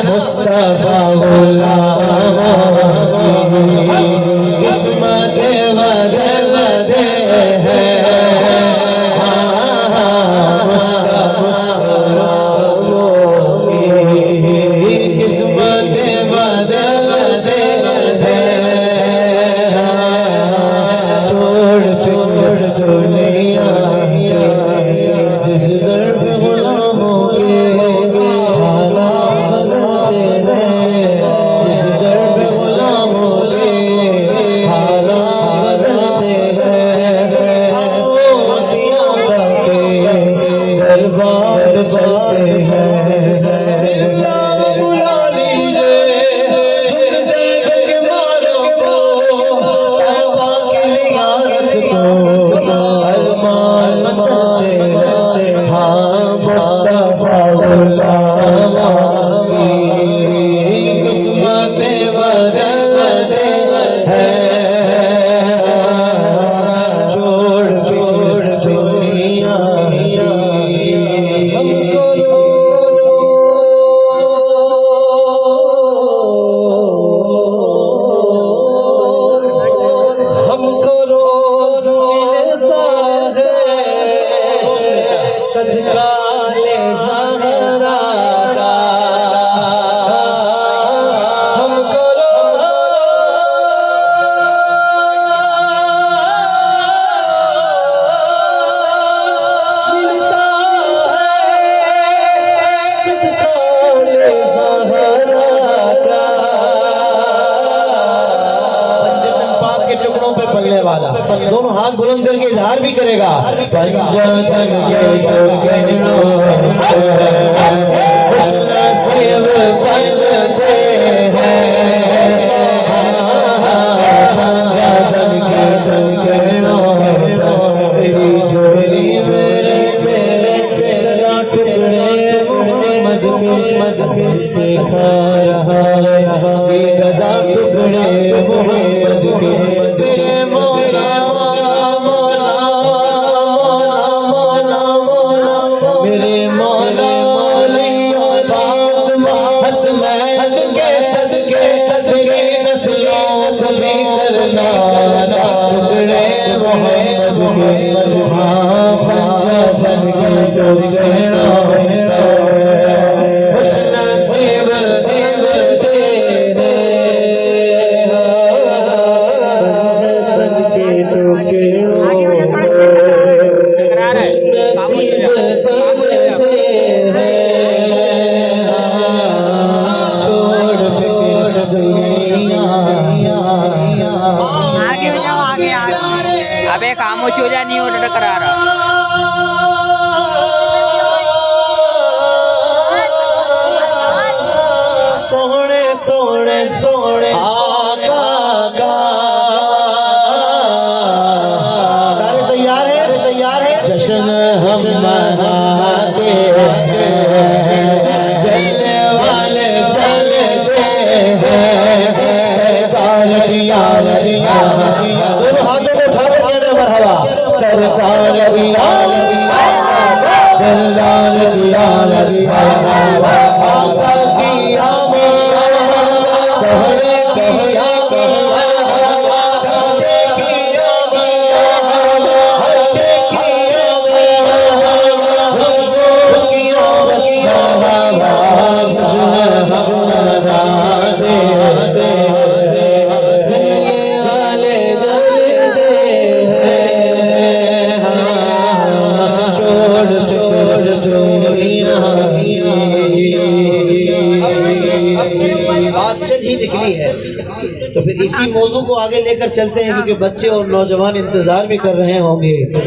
मुस्तफा गुलाम किस्मत बदल दे है किस्मत बदल दे है छोड़ छोड़ दुनिया जिस दर पे गुलामों के हालात बदलते हैं जिस दर पे गुलामों के हालात बदलते हैं वो सियादा के दरबार चलते हैं बुला लीजिए दुख दर्द के मारों को तौबा की ज़ियारत को अरमान मचाते हैं हाँ मुस्तफा गुलाम की किस्मत बदल दे है छोड़ छोड़ दुनिया हमको रोज मिलता है सदका ले ज़हरा का हमको रोज मिलता है सदका ले ज़हरा का पंजतन पाक के टुकड़ों पे पलने वाला दोनों हाथ बुलंद करके इजहार भी करेगा पंजतन के टुकड़ों हुस्न से बदलते हैं पंजतन के टुकड़ों मेरी झोली मेरे पे सदा टुकड़े मोहम्मद के से खा रहा है ये गजा टुकड़े मोहम्मद के मेरे मौला मौला मौला मौला मेरे मौला मौली फातिमा हसनैन के सदके मेरी नस्लों से भी करना टुकड़े मोहम्मद के हाँ पंजतन के टुकड़े हुस्न से बदलते पंजतन के टुकड़ों छोड़ छोड़ दुनिया आगे हो जाओ आगे आगे अबे खामोश हो जा नहीं हो टकरा रहा सोने सोने सोने आका का सारे तैयार है जश्न हम मनाते हैं जलने वाले चलते हैं सरकार की याद दोनों हाथों को उठा कर कहते मरहबा सरकार की याद दिलदार की याद आका की आमद सोहरे की आमद सच्चे की आमद अच्छे की आमद हुस्न की आमद जश्न मनाते जलने वाले जलते हैं छोड़ छोड़ दुनिया बात चल ही निकली है तो फिर इसी मौजू को आगे लेकर चलते हैं क्योंकि बच्चे और नौजवान इंतजार भी कर रहे होंगे।